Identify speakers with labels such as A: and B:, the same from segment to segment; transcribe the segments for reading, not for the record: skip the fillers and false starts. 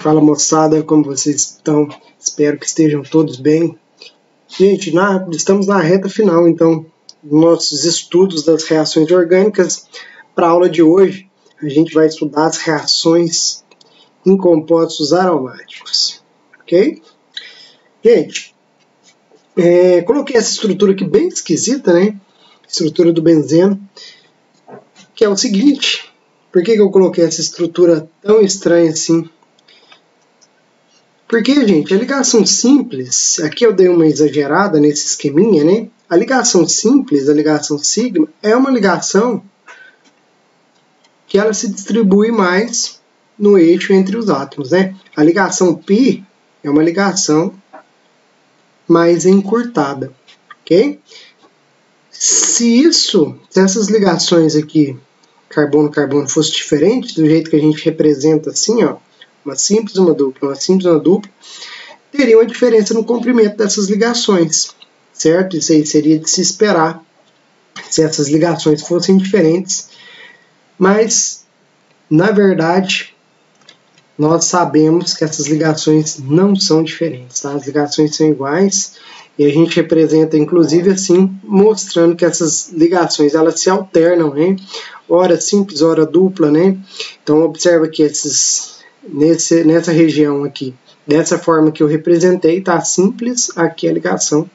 A: Fala moçada, como vocês estão? Espero que estejam todos bem. Gente, estamos na reta final, então, dos nossos estudos das reações orgânicas. Para a aula de hoje, a gente vai estudar as reações em compostos aromáticos, ok? Gente, coloquei essa estrutura aqui bem esquisita, né? Estrutura do benzeno, que é o seguinte. Por que eu coloquei essa estrutura tão estranha assim? Porque, gente, a ligação simples, aqui eu dei uma exagerada nesse esqueminha, né? A ligação simples, a ligação sigma, é uma ligação que ela se distribui mais no eixo entre os átomos, né? A ligação π é uma ligação mais encurtada, ok? Se essas ligações aqui, carbono-carbono, fossem diferentes, do jeito que a gente representa assim, ó, uma simples, uma dupla, uma simples, uma dupla, teria uma diferença no comprimento dessas ligações, certo? Isso aí seria de se esperar se essas ligações fossem diferentes, mas, na verdade, nós sabemos que essas ligações não são diferentes, tá? As ligações são iguais, e a gente representa, inclusive, assim, mostrando que essas ligações, elas se alternam, né? Ora simples, ora dupla, né? Então, observa que nessa região aqui, dessa forma que eu representei, está simples, aqui a ligação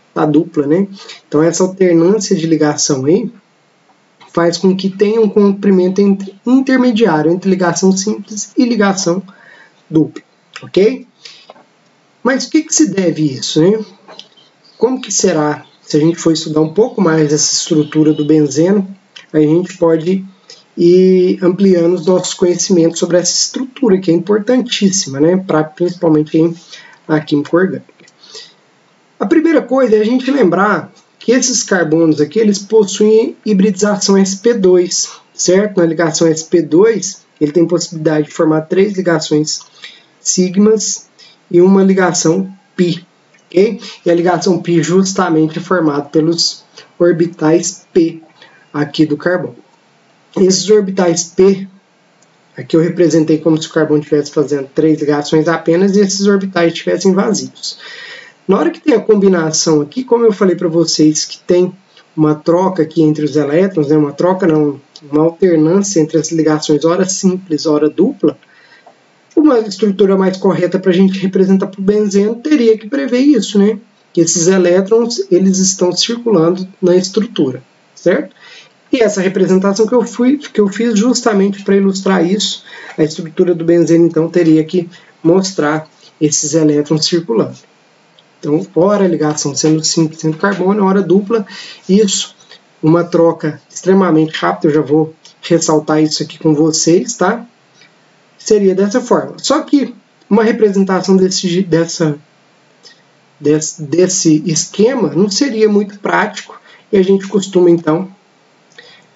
A: está dupla, né? Então, essa alternância de ligação aí faz com que tenha um comprimento intermediário entre ligação simples e ligação dupla, ok? Mas o que se deve isso, né? Como que será, se a gente for estudar um pouco mais essa estrutura do benzeno, a gente pode ir ampliando os nossos conhecimentos sobre essa estrutura, que é importantíssima, né, para principalmente a química orgânica. A primeira coisa é a gente lembrar que esses carbonos aqui, eles possuem hibridização sp2, certo? Na ligação sp2, ele tem possibilidade de formar 3 ligações sigmas e uma ligação π, ok? E a ligação π justamente é formada pelos orbitais p aqui do carbono. Esses orbitais p, aqui eu representei como se o carbono estivesse fazendo 3 ligações apenas e esses orbitais estivessem vazios. Na hora que tem a combinação aqui, como eu falei para vocês que tem uma troca aqui entre os elétrons, né, uma alternância entre as ligações ora simples, ora dupla, uma estrutura mais correta para a gente representar para o benzeno teria que prever isso, né? Que esses elétrons, eles estão circulando na estrutura, certo? E essa representação que eu fiz justamente para ilustrar isso, a estrutura do benzeno, então, teria que mostrar esses elétrons circulando. Então, ora ligação sendo simples, sendo carbono, ora dupla, isso, uma troca extremamente rápida, eu já vou ressaltar isso aqui com vocês, tá? Seria dessa forma. Só que uma representação desse esquema não seria muito prático, e a gente costuma, então,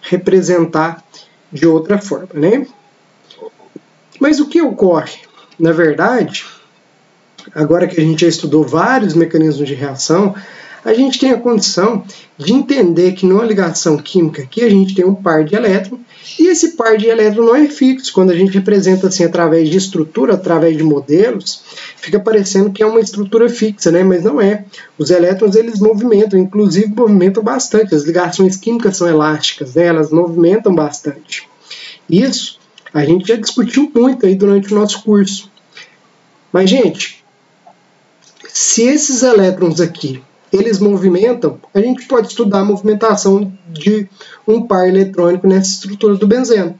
A: representar de outra forma, né? Mas o que ocorre? Na verdade, agora que a gente já estudou vários mecanismos de reação, a gente tem a condição de entender que numa ligação química aqui a gente tem um par de elétrons, e esse par de elétrons não é fixo. Quando a gente representa assim através de estrutura, através de modelos, fica parecendo que é uma estrutura fixa, né? Mas não é. Os elétrons, eles movimentam, inclusive movimentam bastante. As ligações químicas são elásticas, né? Elas movimentam bastante. Isso a gente já discutiu muito aí durante o nosso curso. Mas, gente, se esses elétrons aqui eles movimentam, a gente pode estudar a movimentação de um par eletrônico nessa estrutura do benzeno.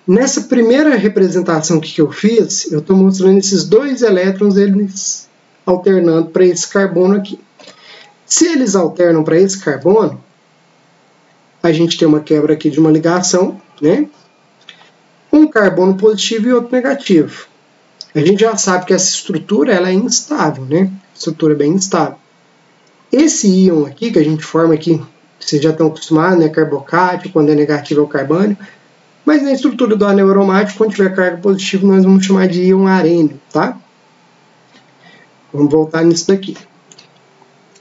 A: Nessa primeira representação que eu fiz, eu estou mostrando esses 2 elétrons, eles alternando para esse carbono aqui. Se eles alternam para esse carbono, a gente tem uma quebra aqui de uma ligação, né? Um carbono positivo e outro negativo. A gente já sabe que essa estrutura ela é instável, né? Estrutura bem instável. Esse íon aqui, que a gente forma aqui, vocês já estão acostumados, né? Carbocátio, quando é negativo é o carbônio. Mas na estrutura do anel aromático, quando tiver carga positiva, nós vamos chamar de íon arênio, tá? Vamos voltar nisso daqui.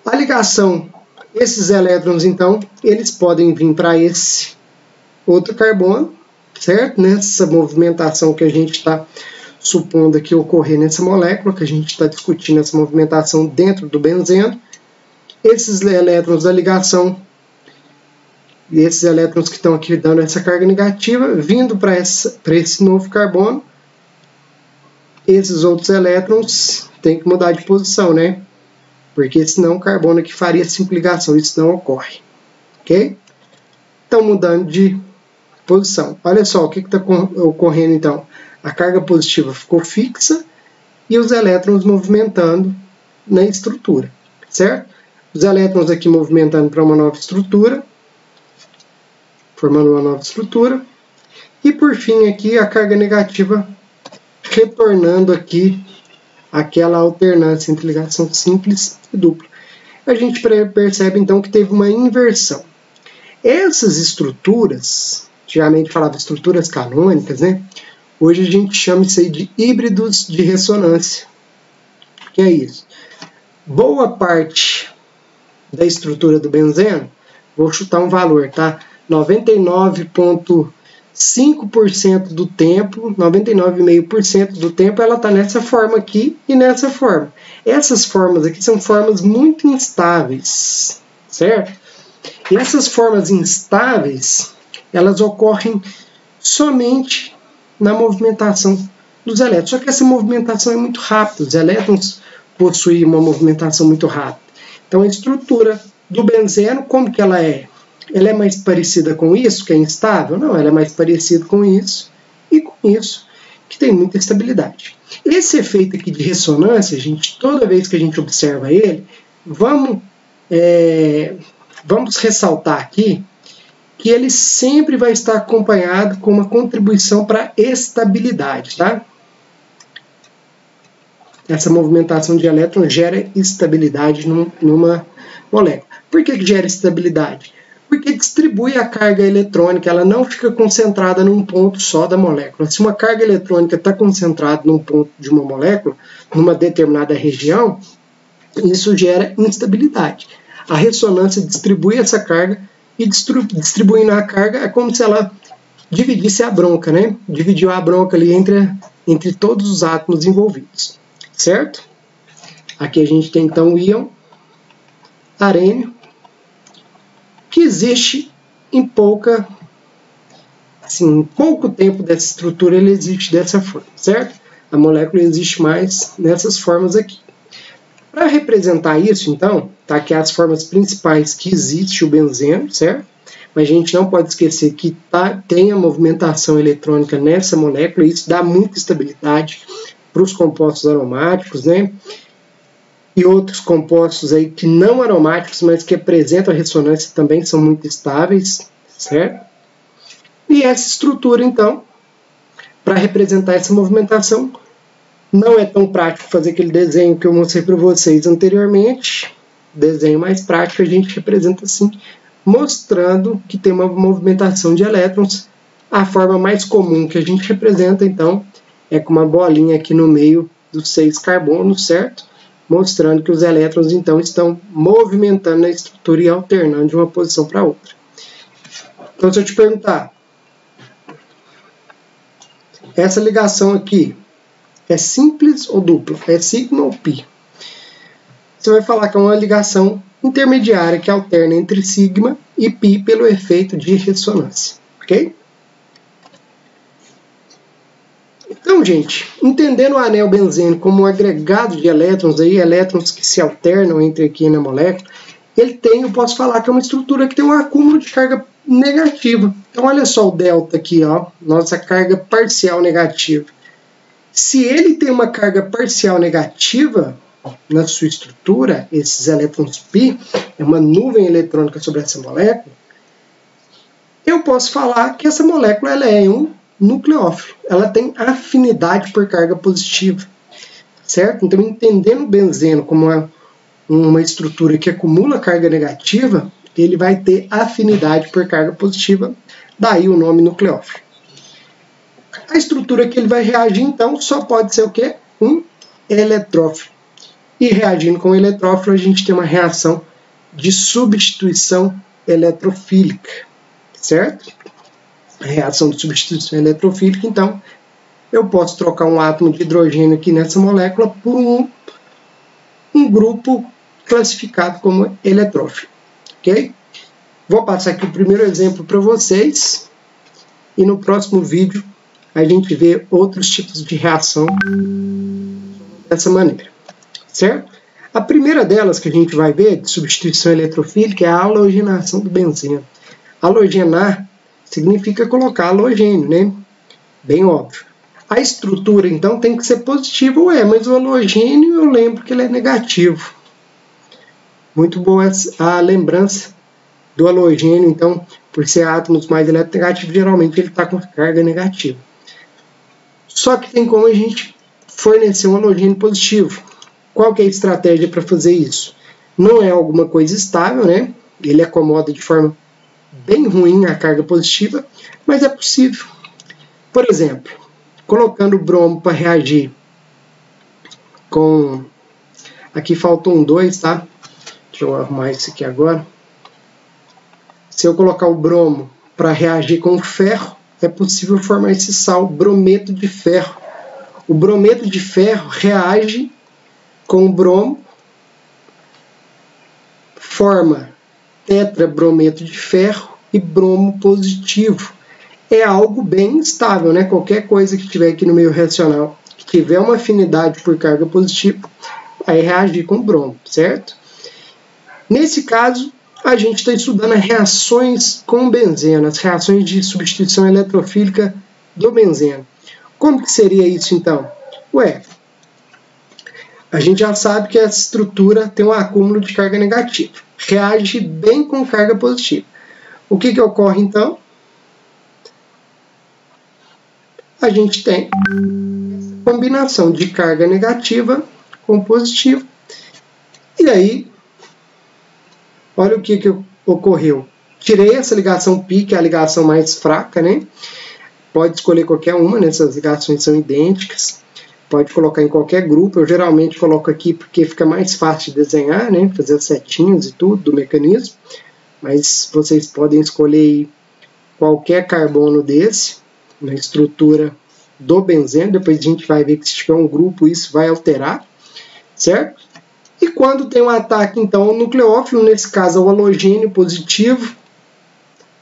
A: A ligação, esses elétrons, então, eles podem vir para esse outro carbono, certo? Nessa movimentação que a gente está supondo que ocorrer nessa molécula, que a gente está discutindo essa movimentação dentro do benzeno, esses elétrons da ligação, e esses elétrons que estão aqui dando essa carga negativa, vindo para esse novo carbono, esses outros elétrons têm que mudar de posição, né? Porque senão o carbono aqui faria 5 ligação, isso não ocorre. Ok? Estão mudando de posição. Olha só o que está ocorrendo então. A carga positiva ficou fixa e os elétrons movimentando na estrutura, certo? Os elétrons aqui movimentando para uma nova estrutura, formando uma nova estrutura. E por fim aqui a carga negativa retornando aqui aquela alternância entre ligação simples e dupla. A gente percebe então que teve uma inversão. Essas estruturas, antigamente falava estruturas canônicas, né? Hoje a gente chama isso aí de híbridos de ressonância. O que é isso? Boa parte da estrutura do benzeno, vou chutar um valor, tá? 99,5% do tempo, 99,5% do tempo, ela está nessa forma aqui e nessa forma. Essas formas aqui são formas muito instáveis, certo? E essas formas instáveis, elas ocorrem somente na movimentação dos elétrons. Só que essa movimentação é muito rápida, os elétrons possuem uma movimentação muito rápida. Então a estrutura do benzeno, como que ela é? Ela é mais parecida com isso, que é instável? Não, ela é mais parecida com isso e com isso, que tem muita estabilidade. Esse efeito aqui de ressonância, gente, toda vez que a gente observa ele, vamos ressaltar aqui que ele sempre vai estar acompanhado com uma contribuição para estabilidade, tá? Essa movimentação de elétrons gera estabilidade numa molécula. Por que gera estabilidade? Porque distribui a carga eletrônica, ela não fica concentrada num ponto só da molécula. Se uma carga eletrônica está concentrada num ponto de uma molécula, numa determinada região, isso gera instabilidade. A ressonância distribui essa carga e distribuindo a carga é como se ela dividisse a bronca, né? Dividiu a bronca ali entre todos os átomos envolvidos, certo? Aqui a gente tem então o íon arênio, que existe em pouco tempo dessa estrutura, ele existe dessa forma, certo? A molécula existe mais nessas formas aqui. Para representar isso, então, tá aqui as formas principais que existe o benzeno, certo? Mas a gente não pode esquecer que tem a movimentação eletrônica nessa molécula, e isso dá muita estabilidade para os compostos aromáticos, né? E outros compostos aí que não aromáticos, mas que apresentam a ressonância também são muito estáveis, certo? E essa estrutura, então, para representar essa movimentação, não é tão prático fazer aquele desenho que eu mostrei para vocês anteriormente. Desenho mais prático a gente representa assim, mostrando que tem uma movimentação de elétrons. A forma mais comum que a gente representa, então, é com uma bolinha aqui no meio dos 6 carbonos, certo? Mostrando que os elétrons, então, estão movimentando na estrutura e alternando de uma posição para outra. Então, se eu te perguntar, essa ligação aqui é simples ou dupla? É sigma ou pi? Você vai falar que é uma ligação intermediária que alterna entre sigma e pi pelo efeito de ressonância, ok? Então, gente, entendendo o anel benzênico como um agregado de elétrons, elétrons que se alternam entre aqui na molécula, eu posso falar que é uma estrutura que tem um acúmulo de carga negativa. Então, olha só o delta aqui, ó, nossa carga parcial negativa. Se ele tem uma carga parcial negativa na sua estrutura, esses elétrons π, é uma nuvem eletrônica sobre essa molécula, eu posso falar que essa molécula ela é um nucleófilo. Ela tem afinidade por carga positiva, certo? Então, entendendo o benzeno como uma estrutura que acumula carga negativa, ele vai ter afinidade por carga positiva, daí o nome nucleófilo. A estrutura que ele vai reagir, então, só pode ser o quê? Um eletrófilo. E reagindo com o eletrófilo, a gente tem uma reação de substituição eletrofílica, certo? A reação de substituição eletrofílica, então, eu posso trocar um átomo de hidrogênio aqui nessa molécula por um grupo classificado como eletrófilo, ok? Vou passar aqui o primeiro exemplo para vocês e no próximo vídeo a gente vê outros tipos de reação dessa maneira, certo? A primeira delas que a gente vai ver de substituição eletrofílica é a halogenação do benzeno. Halogenar significa colocar halogênio, né? Bem óbvio. A estrutura, então, tem que ser positiva, mas o halogênio eu lembro que ele é negativo. Muito boa a lembrança do halogênio, então, por ser átomos mais eletronegativos, geralmente ele está com carga negativa. Só que tem como a gente fornecer um halogênio positivo. Qual que é a estratégia para fazer isso? Não é alguma coisa estável, né? Ele acomoda de forma bem ruim a carga positiva, mas é possível. Por exemplo, colocando o bromo para reagir com... Aqui faltou um 2, tá? Deixa eu arrumar isso aqui agora. Se eu colocar o bromo para reagir com o ferro, é possível formar esse sal, brometo de ferro. O brometo de ferro reage com o bromo, forma tetrabrometo de ferro e bromo positivo. É algo bem instável, né? Qualquer coisa que tiver aqui no meio reacional, que tiver uma afinidade por carga positiva, vai reagir com o bromo, certo? Nesse caso, a gente está estudando as reações com benzeno, as reações de substituição eletrofílica do benzeno. Como que seria isso, então? A gente já sabe que essa estrutura tem um acúmulo de carga negativa. Reage bem com carga positiva. O que ocorre, então? A gente tem essa combinação de carga negativa com positiva. E aí, olha o que ocorreu. Tirei essa ligação π, que é a ligação mais fraca, né? Pode escolher qualquer uma, né? Essas ligações são idênticas. Pode colocar em qualquer grupo. Eu geralmente coloco aqui porque fica mais fácil de desenhar, né? Fazer as setinhas e tudo do mecanismo. Mas vocês podem escolher qualquer carbono desse na estrutura do benzeno. Depois a gente vai ver que se tiver um grupo isso vai alterar, certo? E quando tem um ataque, então, ao nucleófilo, nesse caso ao halogênio positivo,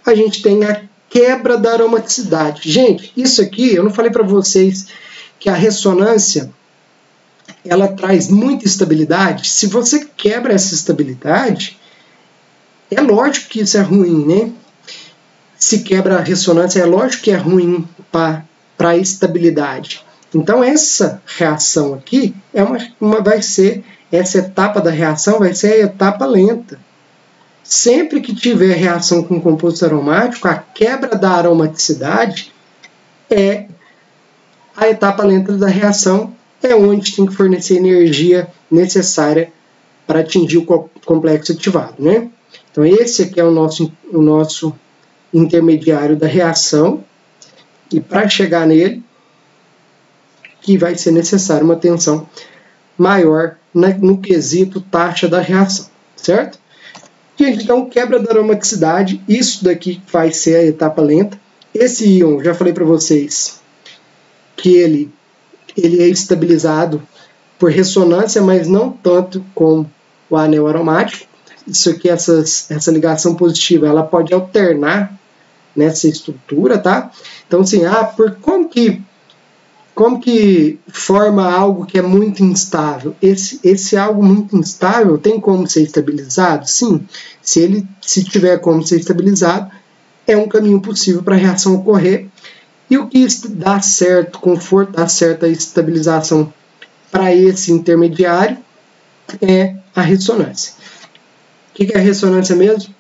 A: a gente tem a quebra da aromaticidade. Gente, isso aqui, eu não falei para vocês que a ressonância, ela traz muita estabilidade. Se você quebra essa estabilidade, é lógico que isso é ruim, né? Se quebra a ressonância, é lógico que é ruim para a estabilidade. Então, essa reação aqui vai ser... Essa etapa da reação vai ser a etapa lenta. Sempre que tiver reação com composto aromático, a quebra da aromaticidade é a etapa lenta da reação, é onde tem que fornecer energia necessária para atingir o complexo ativado, né? Então esse aqui é o nosso intermediário da reação, e para chegar nele, que vai ser necessária uma tensão maior no quesito taxa da reação, certo? Gente, então quebra da aromaticidade, isso daqui vai ser a etapa lenta. Esse íon, já falei para vocês que ele é estabilizado por ressonância, mas não tanto como o anel aromático. Isso aqui, essa ligação positiva, ela pode alternar nessa estrutura, tá? Então, assim, como que forma algo que é muito instável? Esse algo muito instável tem como ser estabilizado? Sim, se tiver como ser estabilizado, é um caminho possível para a reação ocorrer. E o que dá certo, conforto, dá certa estabilização para esse intermediário é a ressonância. O que é a ressonância mesmo?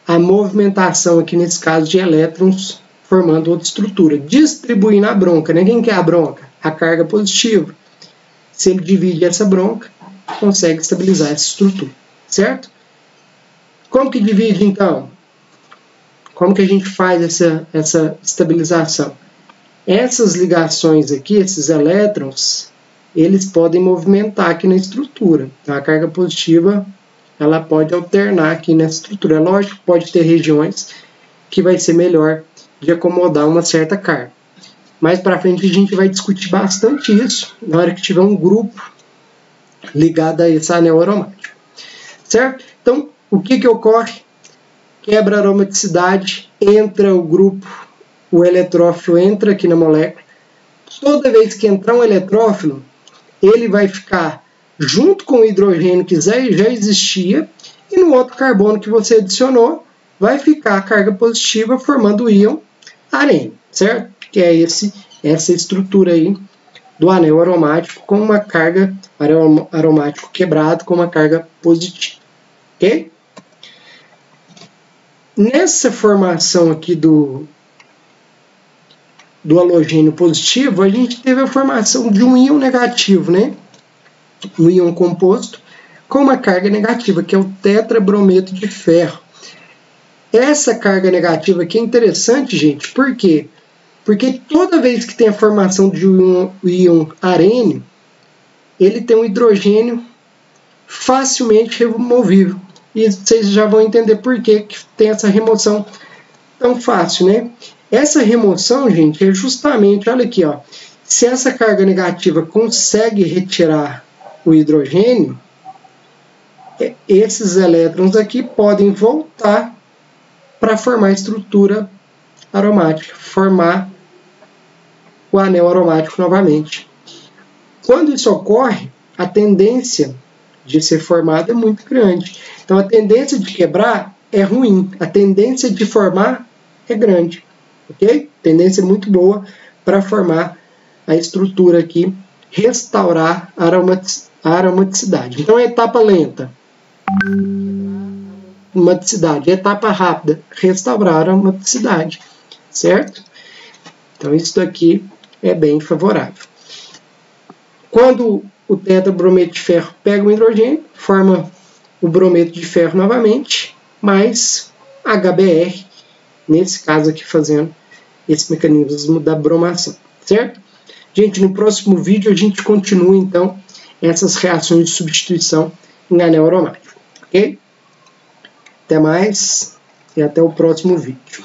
A: A movimentação, aqui nesse caso, de elétrons formando outra estrutura, distribuindo a bronca, né? Quem que é a bronca? A carga positiva. Se ele divide essa bronca, consegue estabilizar essa estrutura, certo? Como que divide, então? Como que a gente faz essa estabilização? Essas ligações aqui, esses elétrons, eles podem movimentar aqui na estrutura. Então, a carga positiva, ela pode alternar aqui nessa estrutura. É lógico que pode ter regiões que vai ser melhor de acomodar uma certa carga. Mais para frente a gente vai discutir bastante isso na hora que tiver um grupo ligado a esse anel aromático. Certo? Então, o que ocorre? Quebra a aromaticidade, entra o grupo, o eletrófilo entra aqui na molécula. Toda vez que entrar um eletrófilo, ele vai ficar junto com o hidrogênio que já existia, e no outro carbono que você adicionou, vai ficar a carga positiva formando o íon arênio, certo? Que é essa estrutura aí do anel aromático com uma carga, anel aromático quebrado com uma carga positiva, ok? Nessa formação aqui do halogênio positivo, a gente teve a formação de um íon negativo, né? Um íon composto com uma carga negativa, que é o tetrabrometo de ferro. Essa carga negativa aqui é interessante, gente, por quê? Porque toda vez que tem a formação de um íon arênio, ele tem um hidrogênio facilmente removível. E vocês já vão entender por que tem essa remoção tão fácil, né? Essa remoção, gente, é justamente, olha aqui, ó, se essa carga negativa consegue retirar o hidrogênio, esses elétrons aqui podem voltar para formar a estrutura aromática, formar o anel aromático novamente. Quando isso ocorre, a tendência de ser formado é muito grande. Então, a tendência de quebrar é ruim, a tendência de formar é grande, ok? Tendência muito boa para formar a estrutura aqui, restaurar a aromaticidade. Então, a etapa lenta, aromaticidade. Etapa rápida, restaurar a aromaticidade, certo? Então, isso daqui é bem favorável. Quando o tetrabrometo de ferro pega o hidrogênio, forma o brometo de ferro novamente, mais HBr, nesse caso aqui fazendo esse mecanismo da bromação, certo? Gente, no próximo vídeo a gente continua então essas reações de substituição em anel aromático, ok? Até mais e até o próximo vídeo.